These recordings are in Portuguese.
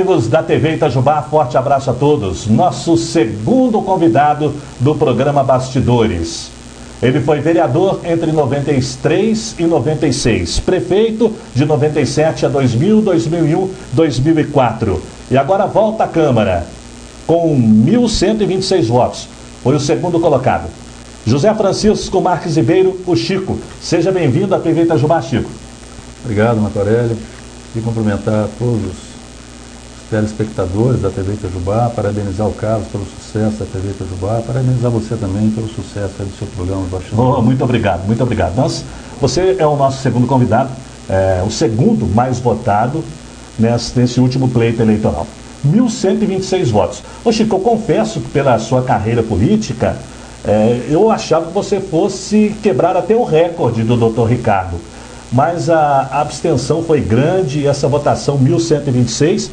amigos da TV Itajubá, forte abraço a todos. Nosso segundo convidado do programa Bastidores. Ele foi vereador entre 93 e 96, prefeito de 97 a 2000, 2001, 2004. E agora volta à Câmara com 1.126 votos. Foi o segundo colocado. José Francisco Marques Ribeiro, o Chico. Seja bem-vindo à TV Itajubá, Chico. Obrigado, Matorelli. E cumprimentar todos os telespectadores da TV Itajubá, parabenizar o Carlos pelo sucesso da TV Itajubá, parabenizar você também pelo sucesso do seu programa Bastidores. Muito obrigado, muito obrigado. Você é o nosso segundo convidado, o segundo mais votado nesse último pleito eleitoral. 1.126 votos. Ô Chico, eu confesso que pela sua carreira política, eu achava que você fosse quebrar até o recorde do Dr. Ricardo. Mas a abstenção foi grande e essa votação 1.126,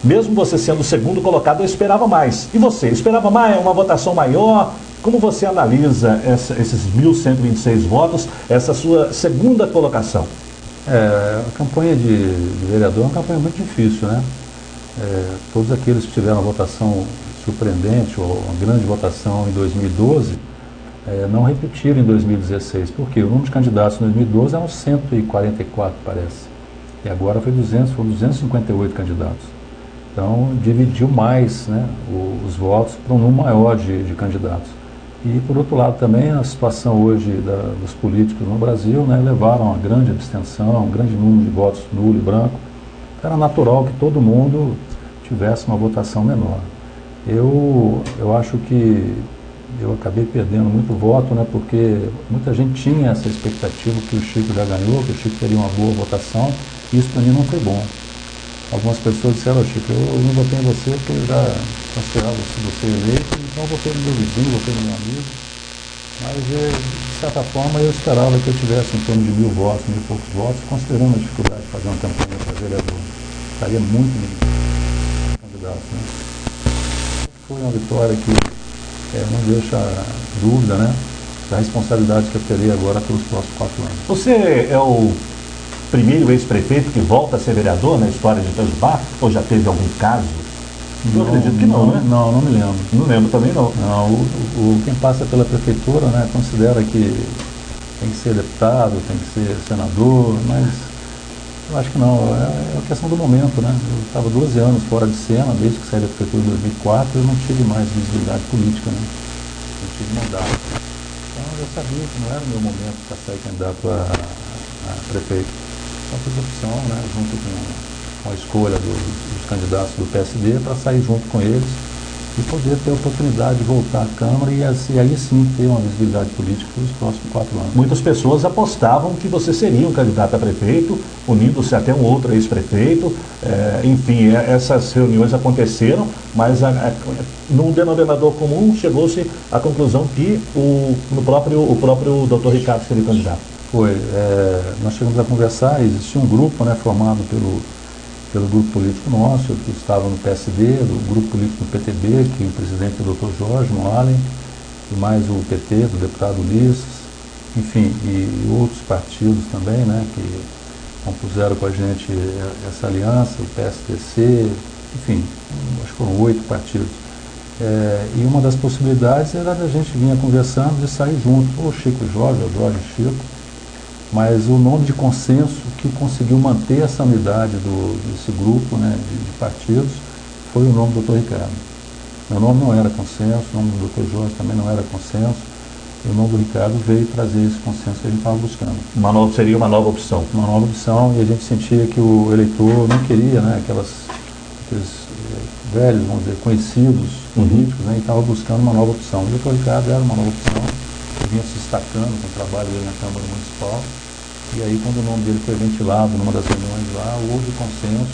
mesmo você sendo o segundo colocado, eu esperava mais. E você, esperava mais, uma votação maior? Como você analisa esses 1.126 votos, essa sua segunda colocação? A campanha de vereador é uma campanha muito difícil, né? Todos aqueles que tiveram uma votação surpreendente, ou uma grande votação em 2012, não repetiram em 2016. Por quê? O número de candidatos em 2012 eram 144, parece. E agora foram 258 candidatos. Então, dividiu mais, né, os votos para um número maior de candidatos. E, por outro lado, também a situação hoje dos políticos no Brasil, né, levaram a uma grande abstenção, um grande número de votos nulo e branco. Era natural que todo mundo tivesse uma votação menor. Eu acho que eu acabei perdendo muito voto, né, porque muita gente tinha essa expectativa que o Chico já ganhou, que o Chico teria uma boa votação, e isso para mim não foi bom. Algumas pessoas disseram: Chico, eu não votei em você porque eu já considerava você eleito, então eu votei no meu vizinho, votei no meu amigo. Mas, de certa forma, eu esperava que eu tivesse em torno de 1.000 votos, 1.000 e poucos votos, considerando a dificuldade de fazer uma campanha para vereador. Estaria muito candidato, né? Foi uma vitória que não deixa dúvida, né, da responsabilidade que eu terei agora pelos próximos 4 anos. Você é o primeiro ex-prefeito que volta a ser vereador na história de Itajubá? Ou já teve algum caso? Eu acredito que não, né? Não me lembro. Não lembro também, não. Não, quem passa pela prefeitura, né, considera que tem que ser deputado, tem que ser senador, mas eu acho que não. É a questão do momento, né? Eu estava 12 anos fora de cena, desde que saí da prefeitura em 2004, eu não tive mais visibilidade política, né? Não tive mandato. Então eu sabia que não era o meu momento para sair candidato a prefeito. Então fiz a opção, né, junto com a escolha dos candidatos do PSD, para sair junto com eles e poder ter a oportunidade de voltar à Câmara e aí sim ter uma visibilidade política pelos próximos 4 anos. Muitas pessoas apostavam que você seria um candidato a prefeito, unindo-se até um outro ex-prefeito. Enfim, essas reuniões aconteceram, mas num denominador comum chegou-se à conclusão que o próprio Dr. Ricardo seria candidato. Foi. Nós chegamos a conversar, existia um grupo, né, formado pelo grupo político nosso, que estava no PSD, do grupo político do PTB, que o presidente é o Dr. Jorge Moalen, e mais o PT, do deputado Ulisses, enfim, e outros partidos também, né, que compuseram com a gente essa aliança, o PSTC, enfim, acho que foram 8 partidos. E uma das possibilidades era da gente vir conversando de sair junto, ou Chico e Jorge, ou Jorge e Chico, mas o nome de consenso que conseguiu manter essa unidade desse grupo, né, de partidos foi o nome do Dr. Ricardo. Meu nome não era consenso, o nome do Dr. Jorge também não era consenso, e o nome do Ricardo veio trazer esse consenso que a gente estava buscando. Seria uma nova opção? Uma nova opção, e a gente sentia que o eleitor não queria, né, aqueles velhos, vamos dizer, conhecidos políticos, né, e estava buscando uma nova opção. O Dr. Ricardo era uma nova opção, que vinha se destacando com o trabalho dele na Câmara Municipal, e aí quando o nome dele foi ventilado numa das reuniões lá, houve consenso,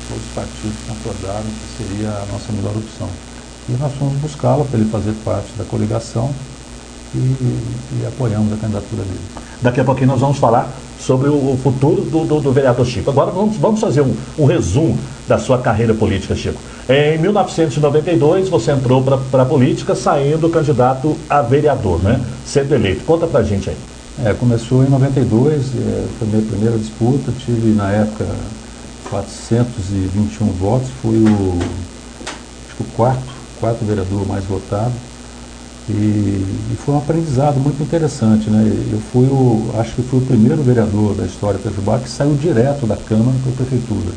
todos os partidos concordaram que seria a nossa melhor opção. E nós fomos buscá-lo para ele fazer parte da coligação e apoiamos a candidatura dele. Daqui a pouquinho nós vamos falar sobre o futuro do vereador Chico. Agora vamos fazer um resumo da sua carreira política, Chico. Em 1992 você entrou para a política saindo candidato a vereador, né? Sendo eleito. Conta pra gente aí. Começou em 92, foi minha primeira disputa, tive na época 421 votos, fui acho que o quarto vereador mais votado. E foi um aprendizado muito interessante, né? Acho que fui o primeiro vereador da história itajubá que saiu direto da Câmara para a Prefeitura.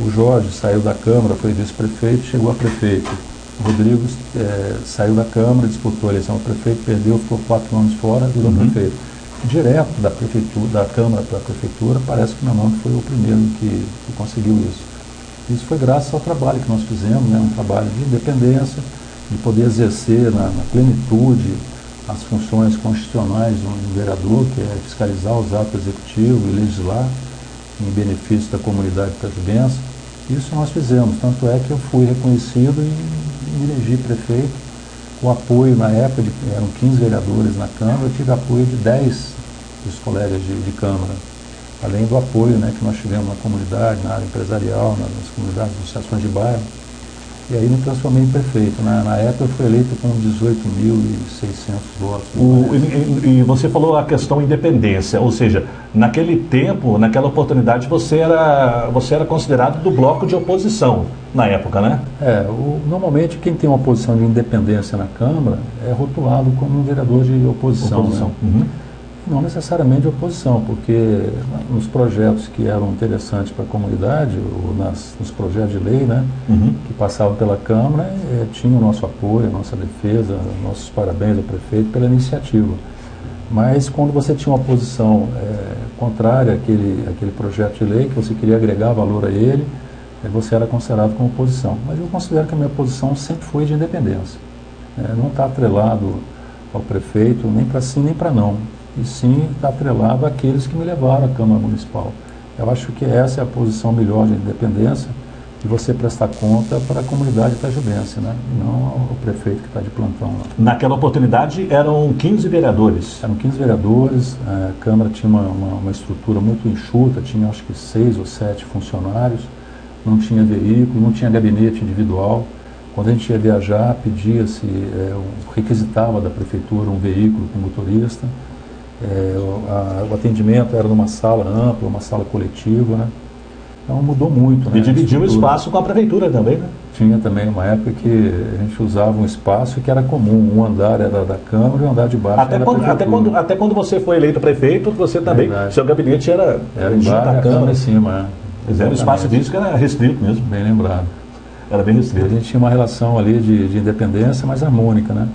O Jorge saiu da Câmara, foi vice-prefeito, chegou a prefeito. O Rodrigo saiu da Câmara, disputou a eleição a prefeito, perdeu, ficou 4 anos fora, virou prefeito. Direto da prefeitura, da Câmara para a Prefeitura, parece que meu nome foi o primeiro que conseguiu isso. Isso foi graças ao trabalho que nós fizemos, né? Um trabalho de independência, de poder exercer na plenitude as funções constitucionais do vereador, que é fiscalizar os atos executivos e legislar em benefício da comunidade itajubense. Isso nós fizemos, tanto é que eu fui reconhecido e me elegi prefeito, com apoio na época, eram 15 vereadores na Câmara, eu tive apoio de 10 dos colegas de Câmara, além do apoio, né, que nós tivemos na comunidade, na área empresarial, nas comunidades, associações de bairro. E aí me transformei em prefeito. Na época eu fui eleito com 18.600 votos. E você falou a questão independência, ou seja, naquele tempo, naquela oportunidade, você era considerado do bloco de oposição na época, né? Normalmente quem tem uma posição de independência na Câmara é rotulado como um vereador de oposição. Né? Uhum. Não necessariamente de oposição, porque nos projetos que eram interessantes para a comunidade, ou nos projetos de lei, né, que passavam pela Câmara, tinha o nosso apoio, a nossa defesa, nossos parabéns ao prefeito pela iniciativa. Mas quando você tinha uma posição contrária àquele projeto de lei, que você queria agregar valor a ele, você era considerado como oposição. Mas eu considero que a minha posição sempre foi de independência. Não está atrelado ao prefeito, nem para sim nem para não. E sim está atrelado àqueles que me levaram à Câmara Municipal. Eu acho que essa é a posição melhor de independência, de você prestar conta para a comunidade itajubense, né? E não ao prefeito que está de plantão lá. Naquela oportunidade eram 15 vereadores. Eram 15 vereadores, a Câmara tinha uma estrutura muito enxuta, tinha acho que 6 ou 7 funcionários, não tinha veículo, não tinha gabinete individual. Quando a gente ia viajar, pedia-se, requisitava da prefeitura um veículo com motorista. O atendimento era numa sala ampla, uma sala coletiva, né? Então mudou muito. E dividiu o espaço com a prefeitura também, né? Tinha também uma época que a gente usava um espaço que era comum, um andar era da Câmara e o andar de baixo era da prefeitura. Até quando você foi eleito prefeito, você também, seu gabinete era embaixo, a Câmara em cima. Era um espaço físico que era restrito mesmo. Bem lembrado. Era bem restrito. A gente tinha uma relação ali de independência, mas harmônica, né?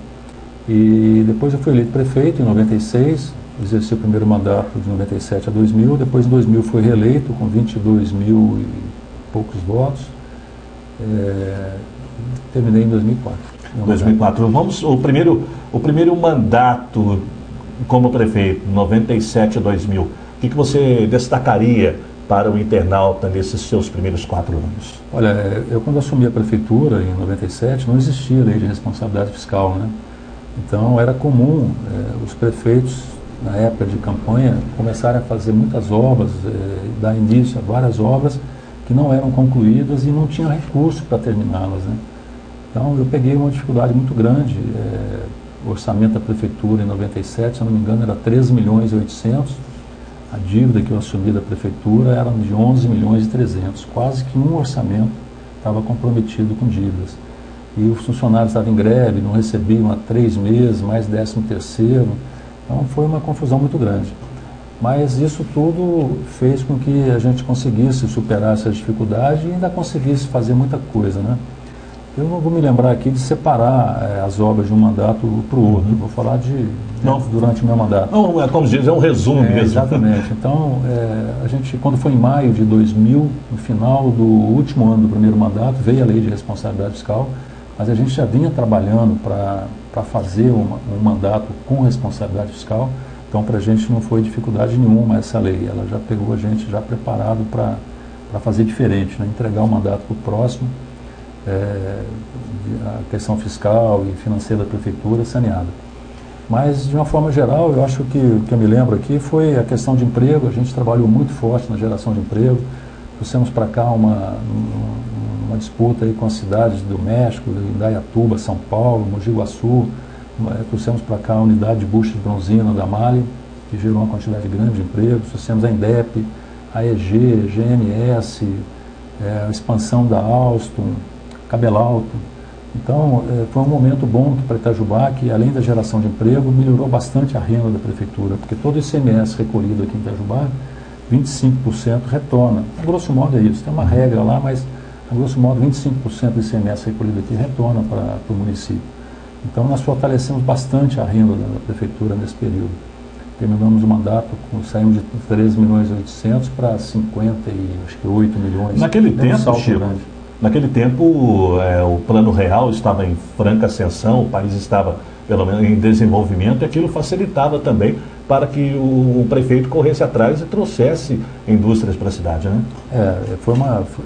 E depois eu fui eleito prefeito em 96, exerci o primeiro mandato de 97 a 2000, depois em 2000 fui reeleito com 22 mil e poucos votos, terminei em 2004. 2004. O primeiro mandato como prefeito, 97 a 2000, o que você destacaria para o internauta nesses seus primeiros 4 anos? Olha, eu quando assumi a prefeitura em 97, não existia lei de responsabilidade fiscal, né? Então era comum os prefeitos na época de campanha, começaram a fazer muitas obras, dar início a várias obras que não eram concluídas e não tinha recurso para terminá-las, né? Então eu peguei uma dificuldade muito grande. O orçamento da prefeitura em 97, se eu não me engano, era 13 milhões e 800. A dívida que eu assumi da prefeitura era de 11 milhões e 300. Quase que um orçamento estava comprometido com dívidas. E os funcionários estavam em greve, não recebiam há 3 meses, mais 13º. Então foi uma confusão muito grande. Mas isso tudo fez com que a gente conseguisse superar essa dificuldade e ainda conseguisse fazer muita coisa, né? Eu não vou me lembrar aqui de separar as obras de um mandato para o outro. Vou falar durante o meu mandato. Não, como diz, é um resumo mesmo. Exatamente. Então, a gente, quando foi em maio de 2000, no final do último ano do primeiro mandato, veio a lei de responsabilidade fiscal, mas a gente já vinha trabalhando para fazer um mandato com responsabilidade fiscal. Então, para a gente não foi dificuldade nenhuma essa lei. Ela já pegou a gente já preparado para fazer diferente, né? Entregar o mandato para o próximo, a questão fiscal e financeira da prefeitura saneada. Mas, de uma forma geral, eu acho que o que eu me lembro aqui foi a questão de emprego. A gente trabalhou muito forte na geração de emprego. Trouxemos para cá uma disputa aí com as cidades do México, Indaiatuba, São Paulo, Mogi Guaçu. Trouxemos para cá a unidade de bucha de bronzina da Mali, que gerou uma quantidade grande de empregos. Trouxemos a Indep, AEG, GNS, a expansão da Alstom, Cabelalto. Então, foi um momento bom para Itajubá, que além da geração de emprego, melhorou bastante a renda da prefeitura, porque todo o ICMS recolhido aqui em Itajubá, 25% retorna. A grosso modo é isso, tem uma regra lá, mas a grosso modo 25% do ICMS recolhido aqui retorna para o município. Então, nós fortalecemos bastante a renda da prefeitura nesse período. Terminamos o mandato, saímos de 13 milhões e 800 para 58 milhões. Naquele tempo, Chico, naquele tempo o Plano Real estava em franca ascensão, o país estava, pelo menos, em desenvolvimento, e aquilo facilitava também para que o prefeito corresse atrás e trouxesse indústrias para a cidade, né?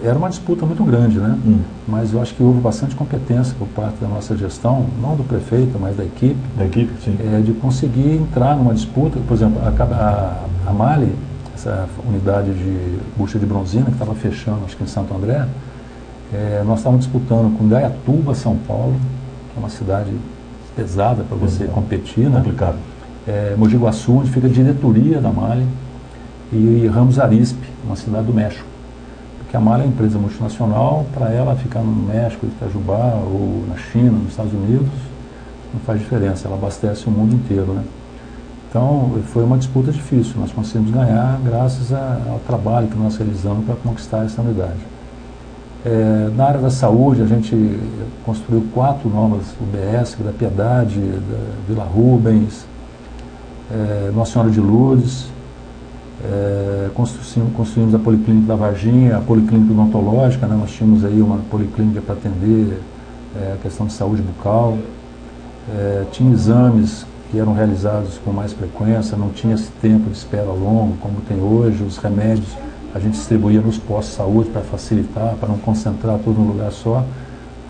Era uma disputa muito grande, né? Mas eu acho que houve bastante competência por parte da nossa gestão, não do prefeito, mas da equipe. Da equipe, sim. De conseguir entrar numa disputa. Por exemplo, a Mali, essa unidade de bucha de bronzina que estava fechando, acho que em Santo André, nós estávamos disputando com Indaiatuba, São Paulo, que é uma cidade pesada para você competir, né? Complicado. Mogi Guaçu, onde fica a diretoria da Mali, e Ramos Arizpe, uma cidade do México. Porque a Mali é uma empresa multinacional, para ela ficar no México, Itajubá, ou na China, nos Estados Unidos, não faz diferença, ela abastece o mundo inteiro, né? Então, foi uma disputa difícil, nós conseguimos ganhar graças ao trabalho que nós realizamos para conquistar essa unidade. Na área da saúde, a gente construiu 4 novas UBS, da Piedade, da Vila Rubens, Nossa Senhora de Lourdes, construímos a Policlínica da Varginha, a Policlínica Odontológica, né? Nós tínhamos aí uma policlínica para atender a questão de saúde bucal, tinha exames que eram realizados com mais frequência, não tinha esse tempo de espera longo como tem hoje, os remédios a gente distribuía nos postos de saúde para facilitar, para não concentrar tudo num lugar só.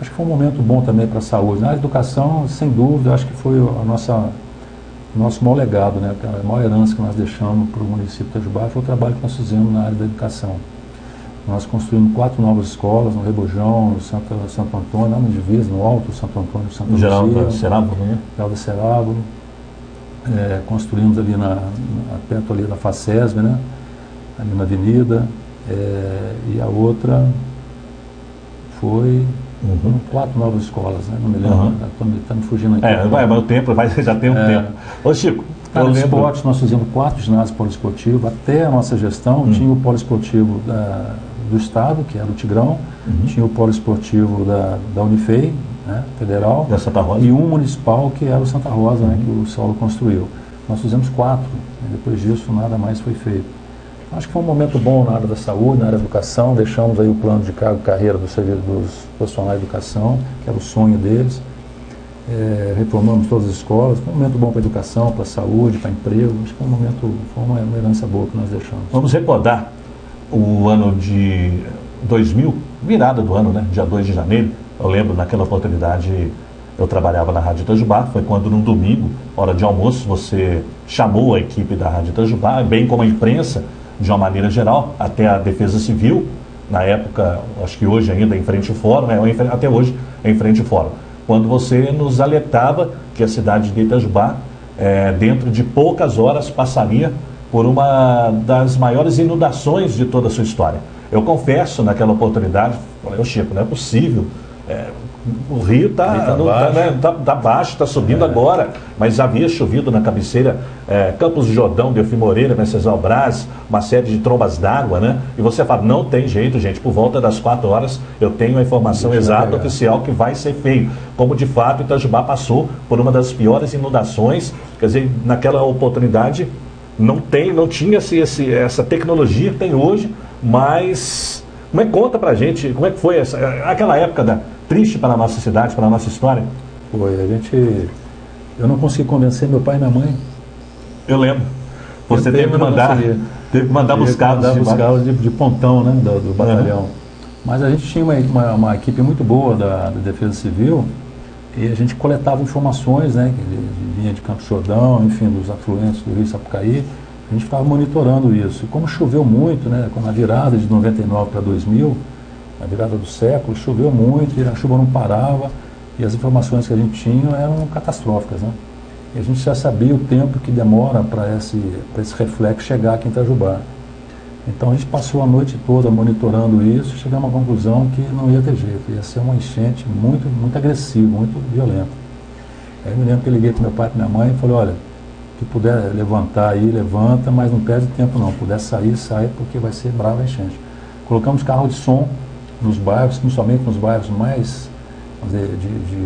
Acho que foi um momento bom também para a saúde. Na área de educação, sem dúvida, acho que foi o nosso maior legado, né? A maior herança que nós deixamos para o município de Itajubá foi o trabalho que nós fizemos na área da educação. Nós construímos 4 novas escolas, no Rebojão, no Santo Antônio, lá no Divisa, no Alto, Santo Antônio, Santo Luzia. Geraldo Cerávulo, né? Geraldo Cerávulo. Construímos ali perto ali da FACESB, né? Ali na avenida. E a outra foi 4 novas escolas, né? Não me lembro, está me fugindo aqui. Mas o tempo, já tem um tempo. Ô Chico, no esporte nós fizemos 4 ginásios poliesportivos, até a nossa gestão tinha o poliesportivo do Estado, que era o Tigrão, tinha o poliesportivo da Unifei, né, federal, da Santa Rosa, e um municipal, que era o Santa Rosa, né, que o Saulo construiu. Nós fizemos 4, e depois disso nada mais foi feito. Acho que foi um momento bom na área da saúde, na área da educação, deixamos aí o plano de carreira dos profissionais de educação, que era o sonho deles, reformamos todas as escolas, foi um momento bom para a educação, para a saúde, para emprego, acho que foi uma herança boa que nós deixamos. Vamos recordar o ano de 2000, virada do ano, né, dia 2 de janeiro, eu lembro naquela oportunidade eu trabalhava na Rádio Itajubá, foi quando num domingo, hora de almoço, você chamou a equipe da Rádio Itajubá, bem como a imprensa, de uma maneira geral, até a Defesa Civil, na época, acho que hoje ainda em frente ao fórum, até hoje em frente ao fórum, quando você nos alertava que a cidade de Itajubá, dentro de poucas horas, passaria por uma das maiores inundações de toda a sua história. Eu confesso, naquela oportunidade, falei, Chico, não é possível, o rio está baixo, está subindo agora, mas havia chovido na cabeceira, Campos do Jordão, Delfim Moreira, Venceslau Braz, uma série de trombas d'água, né? E você fala, não tem jeito, gente, por volta das 4 horas eu tenho a informação exata, oficial, que vai ser feio. Como de fato Itajubá passou por uma das piores inundações, quer dizer, naquela oportunidade não tinha essa tecnologia que tem hoje, mas como é que conta pra gente, como é que foi aquela época triste para a nossa cidade, para a nossa história? Eu não consegui convencer meu pai e minha mãe. Eu lembro. Você teve que mandar buscar de pontão, né, do batalhão. Mas a gente tinha uma equipe muito boa da Defesa Civil e a gente coletava informações, né, de linha de Campos do Jordão, enfim, dos afluentes do Rio Sapucaí. A gente ficava monitorando isso. E como choveu muito, né, na virada de 99 para 2000, na virada do século, choveu muito e a chuva não parava e as informações que a gente tinha eram catastróficas, né? E a gente já sabia o tempo que demora para esse reflexo chegar aqui em Itajubá. Então a gente passou a noite toda monitorando isso e chegamos à conclusão que não ia ter jeito, ia ser uma enchente muito, muito agressiva, muito violenta. Aí eu me lembro que eu liguei para meu pai e minha mãe e falei, olha, que puder levantar aí, levanta, mas não perde tempo não, puder sair, sai, porque vai ser brava a enchente. Colocamos carro de som nos bairros, principalmente nos bairros mais...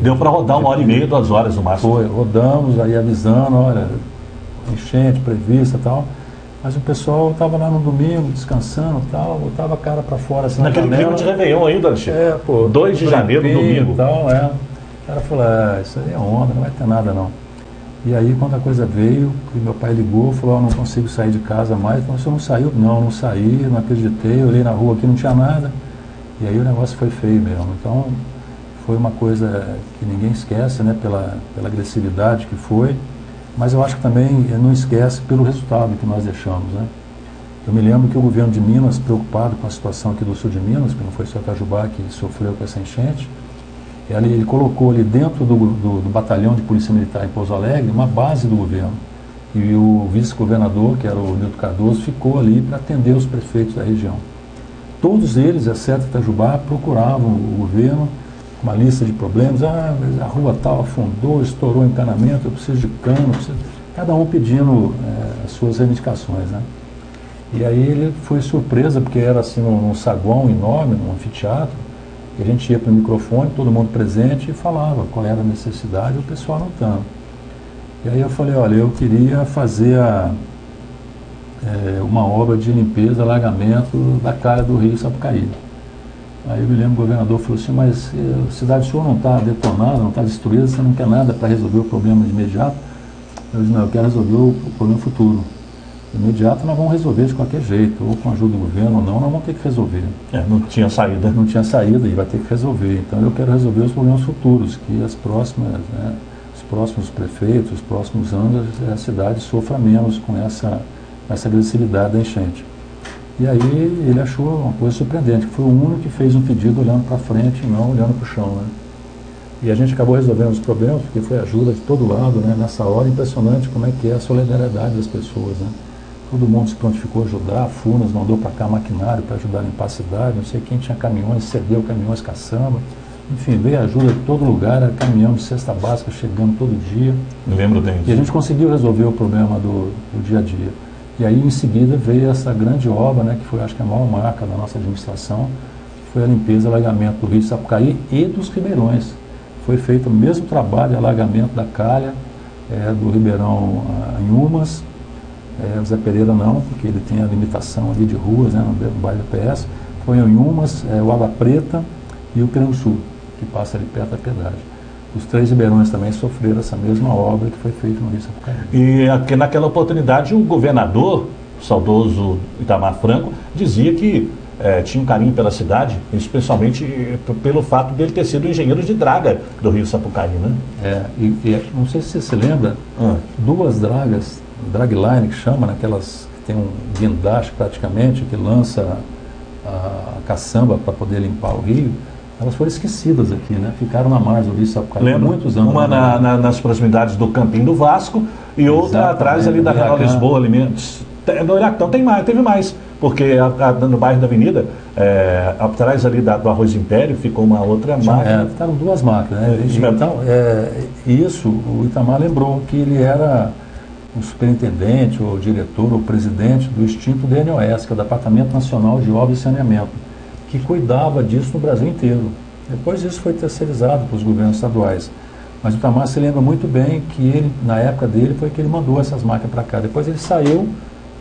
Deu para rodar 1h30, 2 horas no máximo. Foi, rodamos aí avisando, olha, enchente prevista e tal. Mas o pessoal estava lá no domingo, descansando e tal, botava a cara para fora assim, naquele clima de Réveillon ainda, Alexandre. 2 de janeiro, domingo. E tal, O cara falou, isso aí é onda, não vai ter nada não. E aí quando a coisa veio, meu pai ligou, falou, não consigo sair de casa mais. Falei, você não saiu? Não saí, não acreditei, olhei na rua aqui, não tinha nada. E aí o negócio foi feio mesmo. Então foi uma coisa que ninguém esquece, né, pela agressividade que foi. Mas eu acho que também não esquece pelo resultado que nós deixamos, né? Eu me lembro que o governo de Minas, preocupado com a situação aqui do sul de Minas, que não foi só Itajubá que sofreu com essa enchente, ele colocou ali dentro do batalhão de polícia militar em Pouso Alegre uma base do governo. E o vice-governador, que era o Nilton Cardoso, ficou ali para atender os prefeitos da região. Todos eles, exceto Itajubá, procuravam o governo, uma lista de problemas, a rua tal afundou, estourou o encanamento, eu preciso de cano, cada um pedindo as suas reivindicações, né? E aí ele foi surpresa, porque era assim num saguão enorme, num anfiteatro, e a gente ia para o microfone, todo mundo presente, e falava qual era a necessidade, o pessoal anotando. E aí eu falei, olha, eu queria fazer uma obra de limpeza, alagamento da calha do rio Sapucaí. Aí eu me lembro, o governador falou assim, mas a cidade sua não está detonada, não está destruída, você não quer nada para resolver o problema de imediato? Eu disse, não, eu quero resolver o problema futuro. Imediato nós vamos resolver de qualquer jeito, ou com a ajuda do governo ou não, nós vamos ter que resolver. Não tinha saída. Não tinha saída e vai ter que resolver. Então eu quero resolver os problemas futuros, que os próximos prefeitos, os próximos anos, a cidade sofra menos com essa agressividade da enchente. E aí ele achou uma coisa surpreendente, que foi o único que fez um pedido olhando para frente e não olhando para o chão, né? E a gente acabou resolvendo os problemas, porque foi ajuda de todo lado, né? Nessa hora, impressionante como é que é a solidariedade das pessoas, né? Todo mundo se prontificou a ajudar, a Furnas mandou para cá maquinário para ajudar a limpar a cidade, não sei quem tinha caminhões, cedeu caminhões caçamba. Enfim, veio ajuda de todo lugar, era caminhão de cesta básica chegando todo dia. Me lembro bem disso. E a gente conseguiu resolver o problema do dia a dia. E aí, em seguida, veio essa grande obra, né, que foi, acho que, a maior marca da nossa administração, que foi a limpeza e alagamento do rio Sapucaí e dos ribeirões. Foi feito o mesmo trabalho de alagamento da calha, do Ribeirão Inhumas, o Zé Pereira não, porque ele tem a limitação ali de ruas, né, no bairro do PS. Foi em Inhumas, o Água Preta e o Piranguçu, que passa ali perto da pedágio. Os 3 ribeirões também sofreram essa mesma obra que foi feita no Rio Sapucaí. E naquela oportunidade o governador, o saudoso Itamar Franco, dizia que tinha um carinho pela cidade, especialmente pelo fato dele ter sido engenheiro de draga do Rio Sapucaí, né? Não sei se você se lembra, 2 dragas, dragline que chama, naquelas que tem um guindaste praticamente, que lança a caçamba para poder limpar o rio, elas foram esquecidas aqui, né? Ficaram na margem do Rio Sapucaí por muitos anos. Uma nas proximidades do Campinho do Vasco e outra atrás ali da Real Lisboa Alimentos. No Iractão teve mais, porque no bairro da Avenida, atrás ali do Arroz Império, ficou uma outra máquina. Ficaram 2 máquinas, né? Então, isso o Itamar lembrou que ele era o superintendente, ou diretor, ou presidente do extinto DNOS, que é o Departamento Nacional de Obras e Saneamento, que cuidava disso no Brasil inteiro. Depois isso foi terceirizado para os governos estaduais. Mas o Itamar se lembra muito bem que ele, na época dele, foi que ele mandou essas máquinas para cá. Depois ele saiu,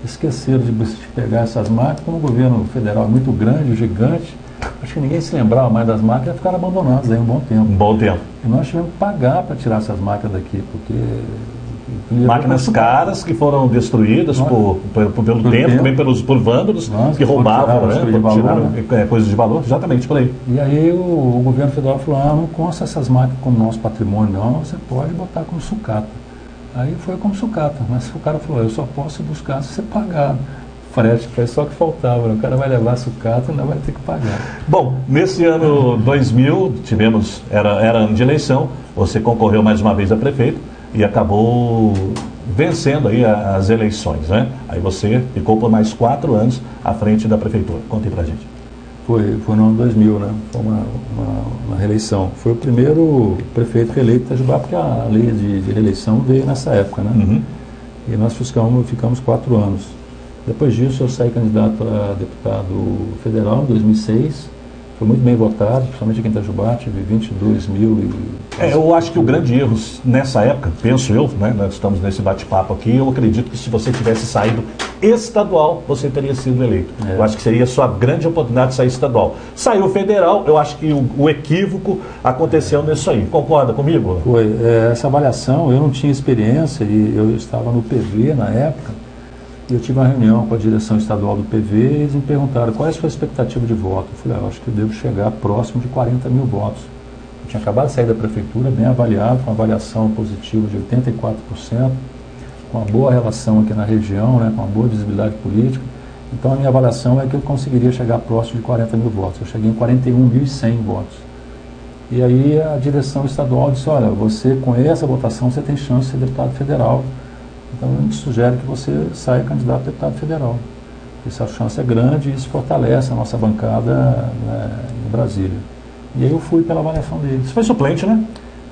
esqueceram de pegar essas máquinas, como o governo federal é muito grande, gigante, acho que ninguém se lembrava mais das máquinas, ficaram abandonadas aí um bom tempo. Um bom tempo. E nós tivemos que pagar para tirar essas máquinas daqui, porque... Máquinas caras que foram destruídas pelo tempo, também por vândalos que roubavam, tiraram coisas de valor, exatamente, por aí. E aí o governo federal falou, não consta essas máquinas como nosso patrimônio, não, você pode botar como sucata. Aí foi como sucata, mas o cara falou, eu só posso buscar se você pagar. Frete, foi só que faltava, o cara vai levar sucata e ainda vai ter que pagar. Bom, nesse ano 2000, era ano de eleição, você concorreu mais uma vez a prefeito, e acabou vencendo aí as eleições, né? Aí você ficou por mais 4 anos à frente da prefeitura. Conta aí pra gente. Foi no ano 2000, né? Foi uma reeleição. Foi o primeiro prefeito reeleito de Itajubá, porque a lei de reeleição veio nessa época, né? Uhum. E nós ficamos 4 anos. Depois disso, eu saí candidato a deputado federal em 2006. Foi muito bem votado, principalmente aqui em Itajubá, tive 22 mil. Eu acho que o grande erro nessa época, penso eu, né, nós estamos nesse bate-papo aqui, eu acredito que se você tivesse saído estadual, você teria sido eleito. Eu acho que seria a sua grande oportunidade de sair estadual. Saiu federal, eu acho que o equívoco aconteceu nisso aí. Concorda comigo? Foi. Essa avaliação, eu não tinha experiência e eu estava no PV na época. Eu tive uma reunião com a direção estadual do PV e eles me perguntaram qual é a sua expectativa de voto. Eu falei, eu acho que eu devo chegar próximo de 40 mil votos. Eu tinha acabado de sair da prefeitura, bem avaliado, com uma avaliação positiva de 84%, com uma boa relação aqui na região, né, com uma boa visibilidade política. Então a minha avaliação é que eu conseguiria chegar próximo de 40 mil votos. Eu cheguei em 41.100 votos. E aí a direção estadual disse, olha, você com essa votação você tem chance de ser deputado federal. Então, a gente sugere que você saia candidato a deputado federal. Essa chance é grande e isso fortalece a nossa bancada, né, em Brasília. E aí eu fui pela avaliação deles. Você foi suplente, né?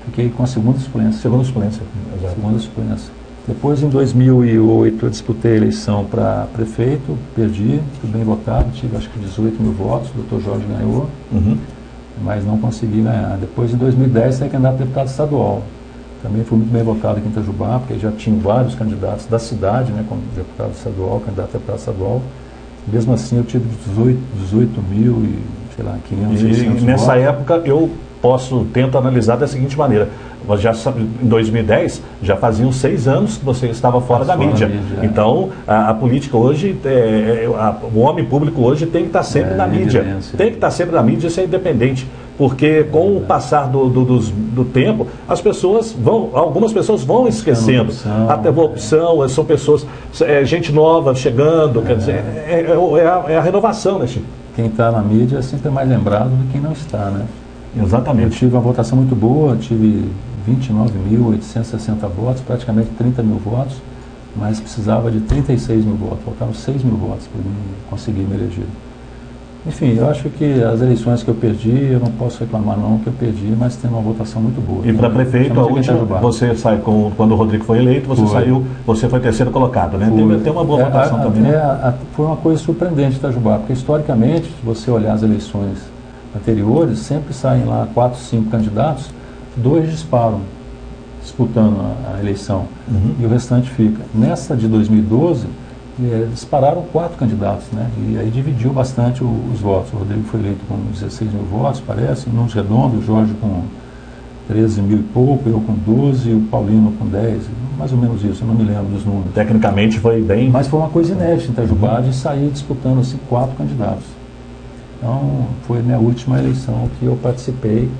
Fiquei com a segunda suplência. Segunda suplência, exato. Segunda suplência. Depois, em 2008, eu disputei a eleição para prefeito, perdi, fui bem votado, tive acho que 18 mil votos, o Dr. Jorge ganhou, mas não consegui ganhar. Depois, em 2010, saí candidato a deputado estadual. Também fui muito bem votado aqui em Itajubá, porque já tinha vários candidatos da cidade, né, como deputado estadual, candidato a deputado estadual. Mesmo assim, eu tive 18 mil e, sei lá, 500, 600 E nessa votos. época, eu tento analisar da seguinte maneira. Em 2010, já faziam 6 anos que você estava fora da mídia. Então, a política hoje, o homem público hoje tem que estar sempre na mídia. Tem que estar sempre na mídia e ser independente. Porque com o passar do tempo, algumas pessoas vão esquecendo. Até a opção, são pessoas, gente nova chegando, quer dizer, é a renovação, né, Chico? Quem está na mídia é sempre mais lembrado do que quem não está, né? Exatamente. Eu tive uma votação muito boa, tive 29.860 votos, praticamente 30 mil votos, mas precisava de 36 mil votos, faltavam 6 mil votos para conseguir me eleger. Enfim, eu acho que as eleições que eu perdi, eu não posso reclamar não que eu perdi, mas tem uma votação muito boa. E para prefeito, a última, você sai quando o Rodrigo foi eleito, você foi terceiro colocado, né? Tem uma boa votação também. Foi uma coisa surpreendente Itajubá, porque historicamente, se você olhar as eleições anteriores, sempre saem lá 4, 5 candidatos, 2 disparam, disputando a eleição, e o restante fica. Nessa de 2012, dispararam 4 candidatos, né? E aí dividiu bastante os votos. O Rodrigo foi eleito com 16 mil votos, parece, em números redondos, o Jorge com 13 mil e pouco, eu com 12, o Paulino com 10, mais ou menos isso, eu não me lembro dos números. Tecnicamente foi bem... Mas foi uma coisa inédita em Itajubá de sair disputando assim 4 candidatos. Então, foi a minha última eleição que eu participei,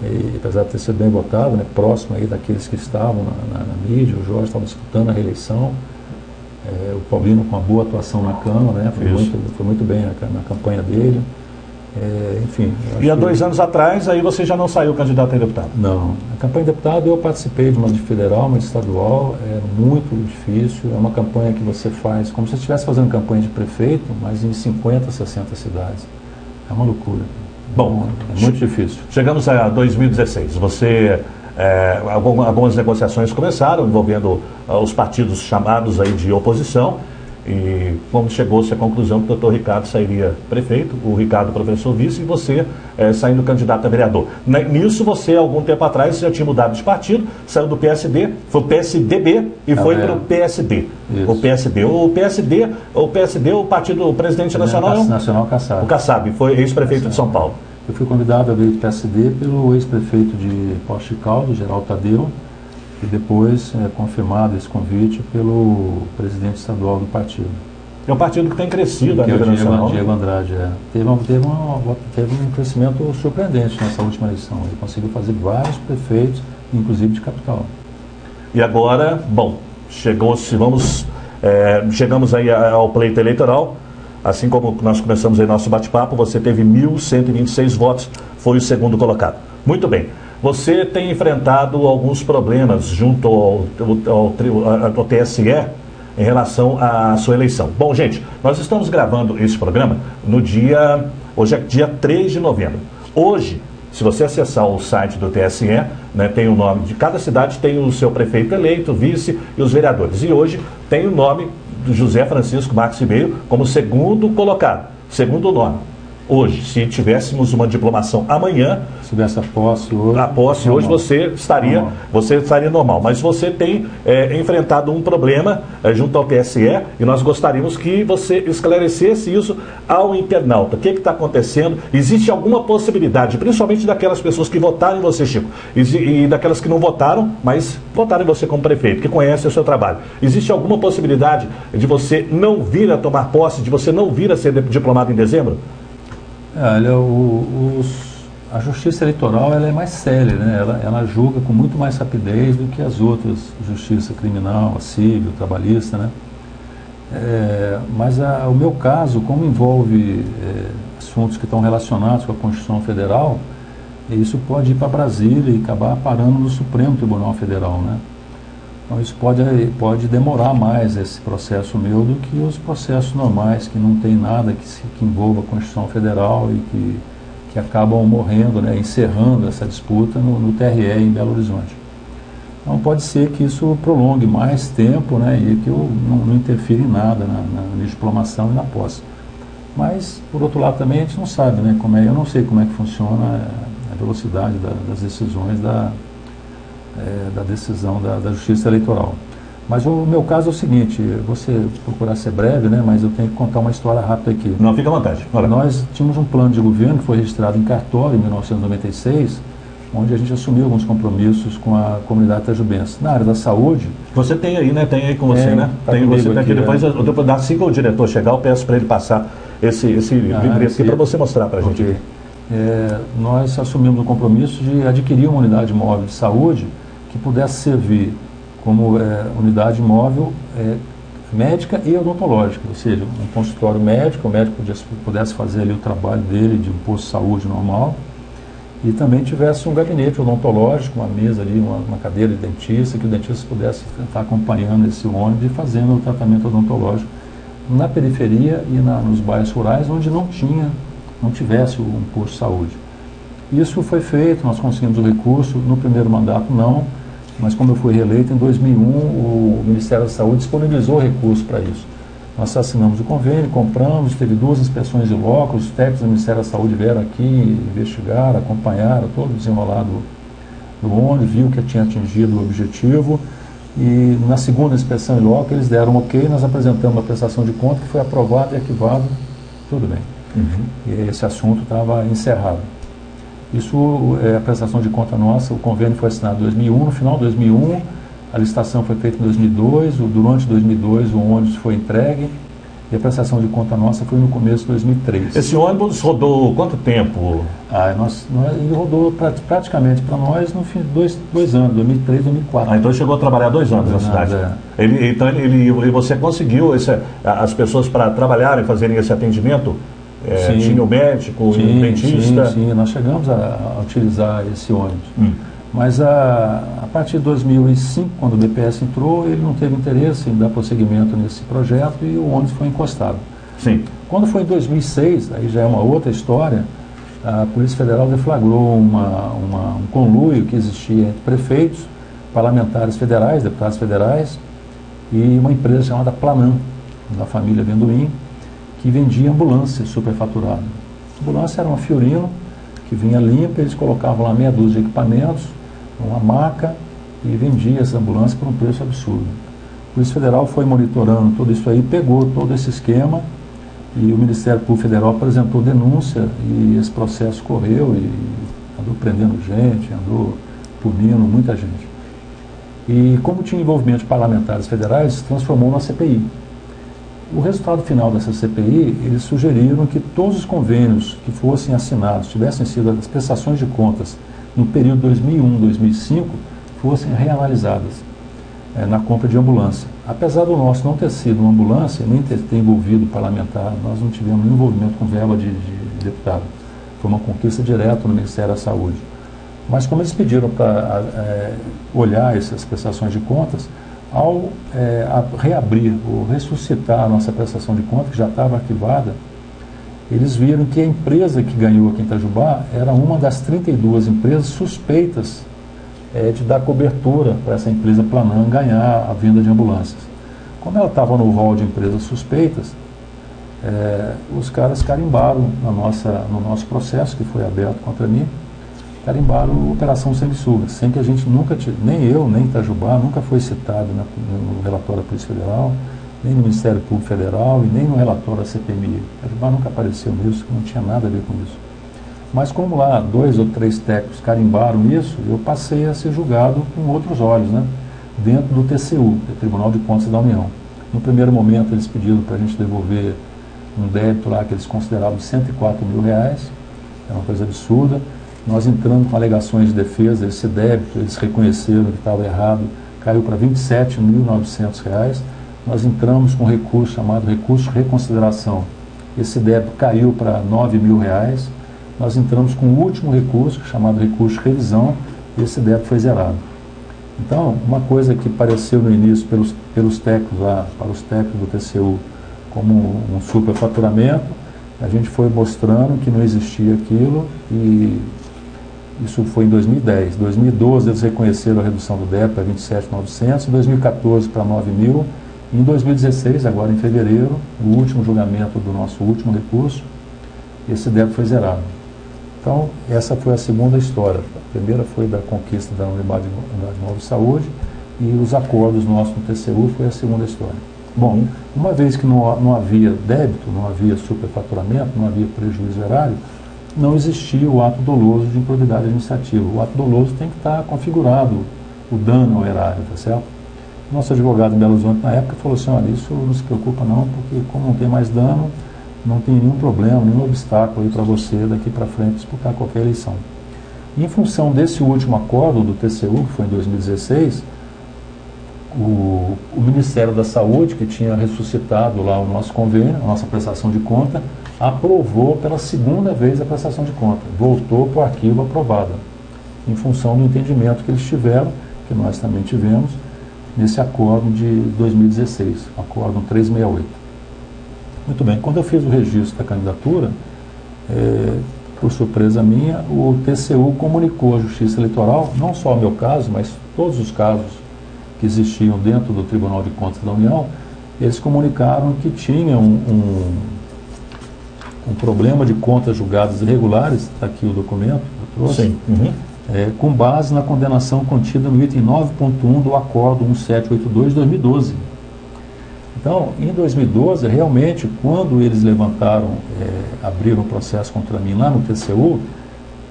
e, apesar de ter sido bem votado, né, próximo aí daqueles que estavam na mídia, o Jorge estava disputando a reeleição, o Paulino com uma boa atuação na Câmara, né, foi muito bem na campanha dele. Enfim. E há 2 anos atrás, aí você já não saiu candidato a deputado? Não. A campanha de deputado eu participei de uma de federal, uma de estadual, é muito difícil, é uma campanha que você faz como se você estivesse fazendo campanha de prefeito, mas em 50, 60 cidades. É uma loucura. Bom, é muito difícil. Chegamos a 2016. Você, algumas negociações começaram envolvendo os partidos chamados aí de oposição. E como chegou-se à conclusão que o doutor Ricardo sairia prefeito, o Ricardo professor vice, e você saindo candidato a vereador. Nisso você, algum tempo atrás, já tinha mudado de partido, saiu do PSD, foi o PSDB e foi para o PSD. Isso. O PSD, o partido, o presidente nacional... Nacional Kassab. O Kassab, foi ex-prefeito de São Paulo. Eu fui convidado a vir do PSD pelo ex-prefeito de Poços de Caldas, Geraldo Tadeu, e depois confirmado esse convite pelo presidente estadual do partido. É um partido que tem crescido a nível nacional. Diego Andrade. Teve um crescimento surpreendente nessa última eleição. Ele conseguiu fazer vários prefeitos, inclusive de capital. E agora, bom, chegamos aí ao pleito eleitoral. Assim como nós começamos aí nosso bate-papo, você teve 1.126 votos, foi o segundo colocado. Muito bem. você tem enfrentado alguns problemas junto ao TSE em relação à sua eleição. Bom, gente, nós estamos gravando esse programa hoje é dia 3 de novembro. Hoje, se você acessar o site do TSE, né, tem o nome de cada cidade, tem o seu prefeito eleito, vice e os vereadores. E hoje tem o nome do José Francisco Marques Ribeiro como segundo colocado, segundo nome. Hoje, se tivéssemos uma diplomação amanhã, se tivesse a posse hoje, você estaria normal. Mas você tem enfrentado um problema junto ao TSE e nós gostaríamos que você esclarecesse isso ao internauta. O que está acontecendo? Existe alguma possibilidade, principalmente daquelas pessoas que votaram em você, Chico, e daquelas que não votaram, mas votaram em você como prefeito, que conhecem o seu trabalho. Existe alguma possibilidade de você não vir a tomar posse, de você não vir a ser diplomado em dezembro? Olha, a justiça eleitoral ela é mais célere, né? Ela julga com muito mais rapidez do que as outras, justiça criminal, a civil, trabalhista, né? Mas o meu caso, como envolve assuntos que estão relacionados com a Constituição Federal, isso pode ir para Brasília e acabar parando no Supremo Tribunal Federal, né? Então isso pode demorar mais esse processo meu do que os processos normais, que não tem nada que envolva a Constituição Federal e que acabam morrendo, né, encerrando essa disputa no TRE em Belo Horizonte. Então pode ser que isso prolongue mais tempo, né, e que eu não interfira em nada na diplomação e na posse. Mas, por outro lado, também a gente não sabe, né, eu não sei como é que funciona a velocidade das decisões da decisão da Justiça Eleitoral. Mas o meu caso é o seguinte, você procurar ser breve, né, mas eu tenho que contar uma história rápida aqui. Não, fica à vontade. Olha. Nós tínhamos um plano de governo que foi registrado em cartório em 1996, onde a gente assumiu alguns compromissos com a comunidade itajubense. Na área da saúde... Você tem aí, né? Tem aí com você, né? Tá tem você aqui, aqui. Depois, assim que o diretor chegar, eu peço para ele passar esse livro aqui para você mostrar para a gente. Okay. Nós assumimos o compromisso de adquirir uma unidade móvel de saúde que pudesse servir como unidade móvel médica e odontológica, ou seja, um consultório médico, o médico pudesse fazer ali o trabalho dele de um posto de saúde normal, e também tivesse um gabinete odontológico, uma mesa ali, uma cadeira de dentista, que o dentista pudesse estar acompanhando esse ônibus e fazendo o tratamento odontológico na periferia e nos bairros rurais, onde não tivesse um posto de saúde. Isso foi feito, nós conseguimos o recurso, no primeiro mandato não, mas como eu fui reeleito, em 2001 o Ministério da Saúde disponibilizou recurso para isso. Nós assinamos o convênio, compramos, teve 2 inspeções de loco, os técnicos do Ministério da Saúde vieram aqui, investigaram, acompanharam todo o desenrolar do ônibus, viu que tinha atingido o objetivo, e na segunda inspeção em loco eles deram um ok, nós apresentamos uma prestação de conta que foi aprovada e arquivada, tudo bem. E esse assunto estava encerrado. Isso é a prestação de conta nossa, o convênio foi assinado em 2001, no final de 2001, a licitação foi feita em 2002, durante 2002 o ônibus foi entregue e a prestação de conta nossa foi no começo de 2003. Esse ônibus rodou quanto tempo? Ele rodou praticamente para nós no fim de 2 anos, 2003, 2004. Então chegou a trabalhar 2 anos na cidade. E você conseguiu as pessoas para trabalharem, fazerem esse atendimento? Tinha o médico, o dentista? Sim, nós chegamos a utilizar esse ônibus. Mas a partir de 2005, quando o BPS entrou, ele não teve interesse em dar prosseguimento nesse projeto e o ônibus foi encostado. Sim. Quando foi em 2006, aí já é uma outra história, a Polícia Federal deflagrou um conluio que existia entre prefeitos, parlamentares federais, deputados federais e uma empresa chamada Planam, da família Amendoim, que vendia ambulância superfaturada. A ambulância era uma Fiorino que vinha limpa, eles colocavam lá meia dúzia de equipamentos, uma maca e vendia essa ambulância por um preço absurdo. A Polícia Federal foi monitorando tudo isso aí, pegou todo esse esquema e o Ministério Público Federal apresentou denúncia e esse processo correu e andou prendendo gente, andou punindo muita gente. E como tinha envolvimento de parlamentares federais, se transformou numa CPI. O resultado final dessa CPI, eles sugeriram que todos os convênios que fossem assinados, tivessem sido as prestações de contas no período 2001-2005, fossem reanalisadas na compra de ambulância. Apesar do nosso não ter sido uma ambulância, nem ter envolvido parlamentar, nós não tivemos nenhum envolvimento com verba de deputado. Foi uma conquista direta no Ministério da Saúde. Mas como eles pediram para olhar essas prestações de contas, ao reabrir ou ressuscitar a nossa prestação de contas, que já estava arquivada, eles viram que a empresa que ganhou aqui em Itajubá era uma das 32 empresas suspeitas de dar cobertura para essa empresa Planan ganhar a venda de ambulâncias. Como ela estava no rol de empresas suspeitas, os caras carimbaram no nosso processo, que foi aberto contra mim, carimbaram Operação Sanguessuga, sem que a gente nunca, nem eu, nem Itajubá, nunca foi citado no relatório da Polícia Federal, nem no Ministério Público Federal e nem no relatório da CPMI. Itajubá nunca apareceu nisso, não tinha nada a ver com isso. Mas como lá 2 ou 3 técnicos carimbaram isso, eu passei a ser julgado com outros olhos, né? Dentro do TCU, do Tribunal de Contas da União. No primeiro momento eles pediram para a gente devolver um débito lá que eles consideravam de R$104 mil, é uma coisa absurda. Nós entramos com alegações de defesa, esse débito, eles reconheceram que estava errado, caiu para R$27.900. Nós entramos com um recurso chamado recurso de reconsideração. Esse débito caiu para R$9 mil. Nós entramos com o último recurso, chamado recurso de revisão, e esse débito foi zerado. Então, uma coisa que pareceu no início pelos técnicos lá, para os técnicos do TCU, como um superfaturamento, a gente foi mostrando que não existia aquilo, e isso foi em 2010. Em 2012 eles reconheceram a redução do débito para 27.900, em 2014 para 9 mil, e em 2016, agora em fevereiro, o último julgamento do nosso último recurso, esse débito foi zerado. Então, essa foi a segunda história. A primeira foi da conquista da Unidade Móvel de Saúde, e os acordos nossos no TCU foi a segunda história. Bom, uma vez que não havia débito, não havia superfaturamento, não havia prejuízo erário, não existia o ato doloso de improbidade administrativa. O ato doloso tem que estar configurado, o dano ao erário, tá certo? Nosso advogado em Belo Horizonte, na época, falou assim: olha, isso não se preocupa não, porque como não tem mais dano, não tem nenhum problema, nenhum obstáculo aí para você daqui para frente disputar qualquer eleição. E em função desse último acordo do TCU, que foi em 2016, o Ministério da Saúde, que tinha ressuscitado lá o nosso convênio, a nossa prestação de conta, aprovou pela segunda vez a prestação de conta, voltou para o arquivo aprovada, em função do entendimento que eles tiveram, que nós também tivemos, nesse acordo de 2016, acordo 368. Muito bem, quando eu fiz o registro da candidatura, por surpresa minha, o TCU comunicou à Justiça Eleitoral, não só o meu caso, mas todos os casos que existiam dentro do Tribunal de Contas da União, eles comunicaram que tinham um problema de contas julgadas irregulares, está aqui o documento que eu trouxe, sim. Uhum. Com base na condenação contida no item 9.1 do Acordo 1782 de 2012. Então, em 2012, realmente, quando eles levantaram, abriram o processo contra mim lá no TCU,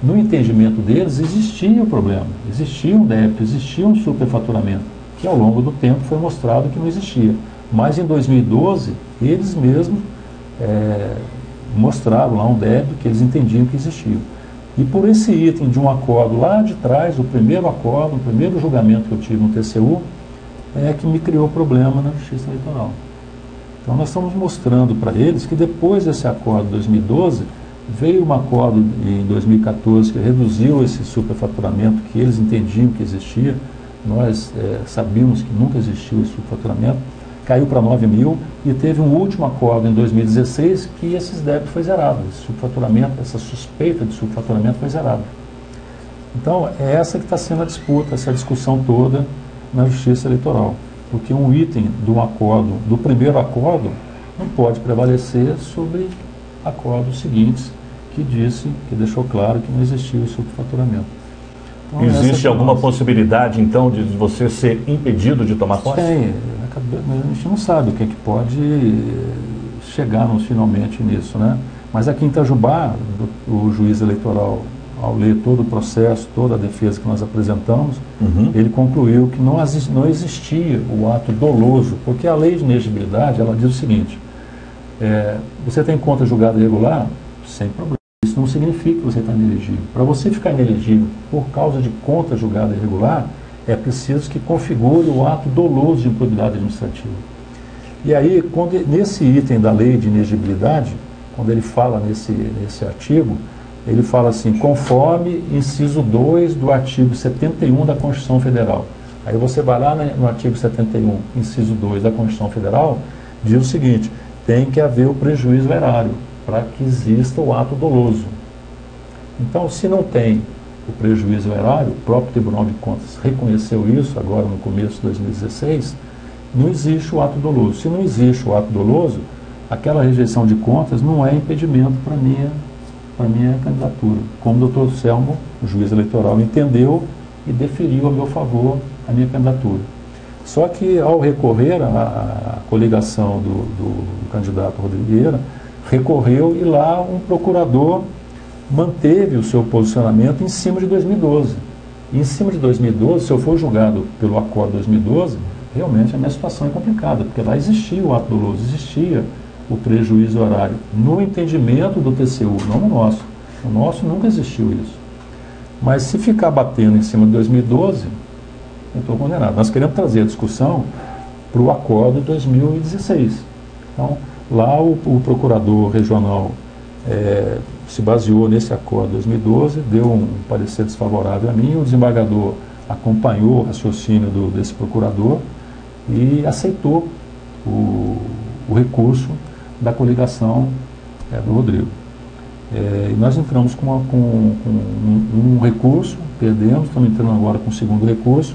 no entendimento deles existia o problema, existia um débito, existia um superfaturamento, que ao longo do tempo foi mostrado que não existia. Mas em 2012, eles mesmos mostraram lá um débito que eles entendiam que existia. E por esse item de um acordo lá de trás, o primeiro acordo, o primeiro julgamento que eu tive no TCU, que me criou problema na Justiça Eleitoral. Então nós estamos mostrando para eles que depois desse acordo de 2012, veio um acordo em 2014 que reduziu esse superfaturamento que eles entendiam que existia. Nós sabíamos que nunca existiu esse superfaturamento, caiu para 9 mil, e teve um último acordo em 2016 que esses débitos foi zerado, esse subfaturamento, essa suspeita de subfaturamento foi zerado. Então é essa que está sendo a disputa, essa discussão toda na Justiça Eleitoral, porque um item do acordo, do primeiro acordo, não pode prevalecer sobre acordos seguintes que deixou claro que não existiu o subfaturamento. Então, existe alguma possibilidade, então, de você ser impedido de tomar posse? Tem, a gente não sabe o que é que pode chegar finalmente nisso, né? Mas aqui em Itajubá, o juiz eleitoral, ao ler todo o processo, toda a defesa que nós apresentamos, ele concluiu que não existia o ato doloso, porque a lei de inegibilidade, ela diz o seguinte: você tem conta julgada irregular, sem problema. Isso não significa que você está inelegível. Para você ficar inelegível por causa de conta julgada irregular, é preciso que configure o ato doloso de improbidade administrativa. E aí, nesse item da lei de inegibilidade, quando ele fala nesse artigo, ele fala assim, conforme inciso 2 do artigo 71 da Constituição Federal. Aí você vai lá no artigo 71, inciso 2 da Constituição Federal, diz o seguinte, tem que haver o prejuízo erário para que exista o ato doloso. Então, se não tem o prejuízo erário, o próprio Tribunal de Contas reconheceu isso agora no começo de 2016, não existe o ato doloso. Se não existe o ato doloso, aquela rejeição de contas não é impedimento para a minha candidatura. Como o doutor Selmo, o juiz eleitoral, entendeu e deferiu a meu favor a minha candidatura. Só que, ao recorrer à coligação do candidato Rodrigo Vieira, recorreu e lá um procurador manteve o seu posicionamento em cima de 2012. E em cima de 2012, se eu for julgado pelo acordo de 2012, realmente a minha situação é complicada, porque lá existia o ato doloso, existia o prejuízo horário, no entendimento do TCU, não no nosso. No nosso nunca existiu isso. Mas se ficar batendo em cima de 2012, eu estou condenado. Nós queremos trazer a discussão para o acordo de 2016. Então, lá o procurador regional se baseou nesse acordo de 2012, deu um parecer desfavorável a mim, o desembargador acompanhou o raciocínio desse procurador e aceitou o recurso da coligação do Rodrigo. E nós entramos com um recurso, perdemos, estamos entrando agora com o segundo recurso,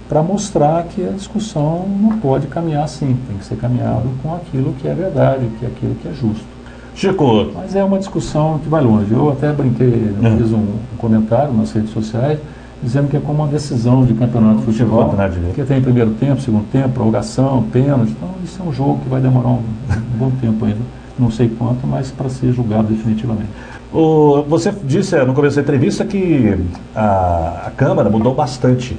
para mostrar que a discussão não pode caminhar assim, tem que ser caminhado com aquilo que é verdade, que é aquilo que é justo. Chico. Mas é uma discussão que vai longe. Eu até brinquei, fiz um comentário nas redes sociais, dizendo que é como uma decisão de campeonato de futebol, que tem primeiro tempo, segundo tempo, prorrogação, pênalti. Então, isso é um jogo que vai demorar um bom tempo ainda, não sei quanto, mas para ser julgado definitivamente. Você disse no começo da entrevista que a Câmara mudou bastante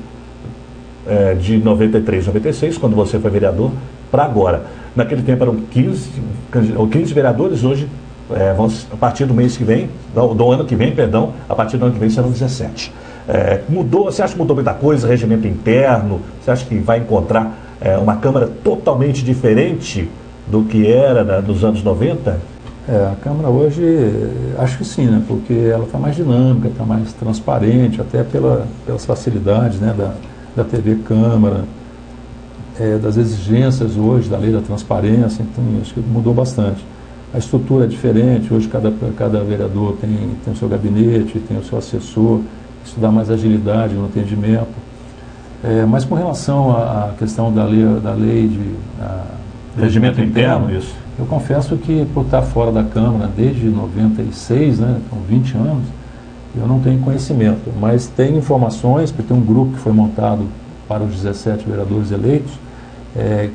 de 93, 96, quando você foi vereador, para agora. Naquele tempo eram 15 vereadores, hoje, a partir do mês que vem, do ano que vem, perdão, a partir do ano que vem serão 17. Mudou, você acha que mudou muita coisa, regimento interno? Você acha que vai encontrar uma Câmara totalmente diferente do que era nos anos 90? A Câmara hoje, acho que sim, né? Porque ela está mais dinâmica, está mais transparente, até pelas facilidades, né? da TV Câmara, das exigências hoje da lei da transparência, então acho que mudou bastante. A estrutura é diferente, hoje cada vereador tem o seu gabinete, tem o seu assessor, isso dá mais agilidade no atendimento. Mas com relação à questão da lei de regimento interno, isso. Eu confesso que por estar fora da Câmara desde 96, né, então 20 anos, eu não tenho conhecimento, mas tem informações, porque tem um grupo que foi montado para os 17 vereadores eleitos,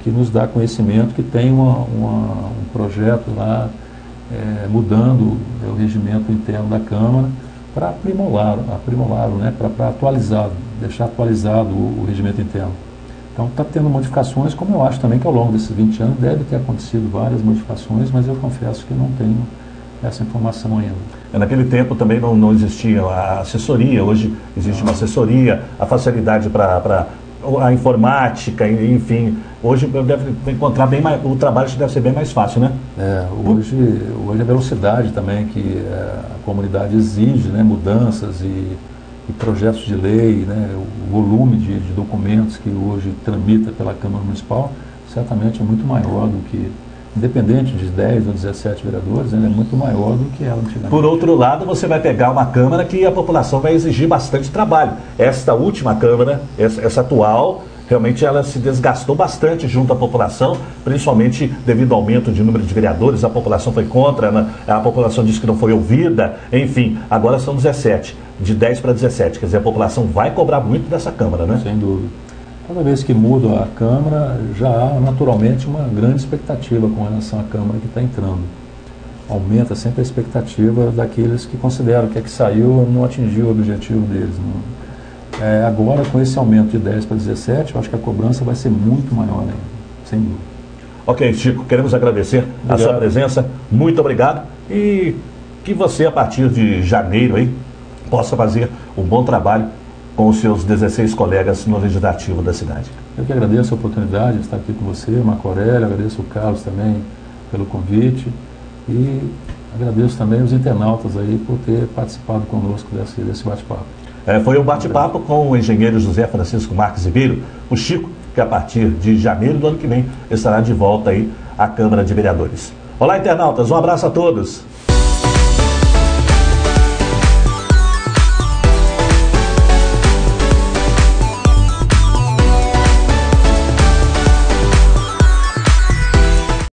que nos dá conhecimento que tem um projeto lá mudando o regimento interno da Câmara para aprimorá-lo, né, para atualizá-lo, deixar atualizado o regimento interno. Então está tendo modificações, como eu acho também que ao longo desses 20 anos deve ter acontecido várias modificações, mas eu confesso que não tenho essa informação ainda. Naquele tempo também não existia a assessoria, hoje existe uma assessoria, a facilidade para a informática, enfim, hoje deve encontrar bem mais, o trabalho deve ser bem mais fácil, né? Hoje a velocidade também que a comunidade exige, né, mudanças e projetos de lei, né, o volume de documentos que hoje tramita pela Câmara Municipal, certamente é muito maior do que, independente de 10 ou 17 vereadores, é muito maior do que ela antigamente. Por outro lado, você vai pegar uma Câmara que a população vai exigir bastante trabalho. Esta última Câmara, essa atual, realmente ela se desgastou bastante junto à população, principalmente devido ao aumento de número de vereadores, a população foi contra, né? A população disse que não foi ouvida, enfim, agora são 17, de 10 para 17, quer dizer, a população vai cobrar muito dessa Câmara, né? Sem dúvida. Cada vez que muda a Câmara, já há naturalmente uma grande expectativa com relação à Câmara que está entrando. Aumenta sempre a expectativa daqueles que consideram que a que saiu não atingiu o objetivo deles. Agora, com esse aumento de 10 para 17, eu acho que a cobrança vai ser muito maior ainda, sem dúvida. Ok, Chico, queremos agradecer a sua presença, muito obrigado, e que você, a partir de janeiro, aí, possa fazer um bom trabalho com os seus 16 colegas no Legislativo da cidade. Eu que agradeço a oportunidade de estar aqui com você, Marco Aurélio, agradeço o Carlos também pelo convite, e Agradeço também os internautas aí por ter participado conosco desse bate-papo. Foi um bate-papo com o engenheiro José Francisco Marques Ribeiro, o Chico, que a partir de janeiro do ano que vem estará de volta aí à Câmara de Vereadores. Olá, internautas, um abraço a todos.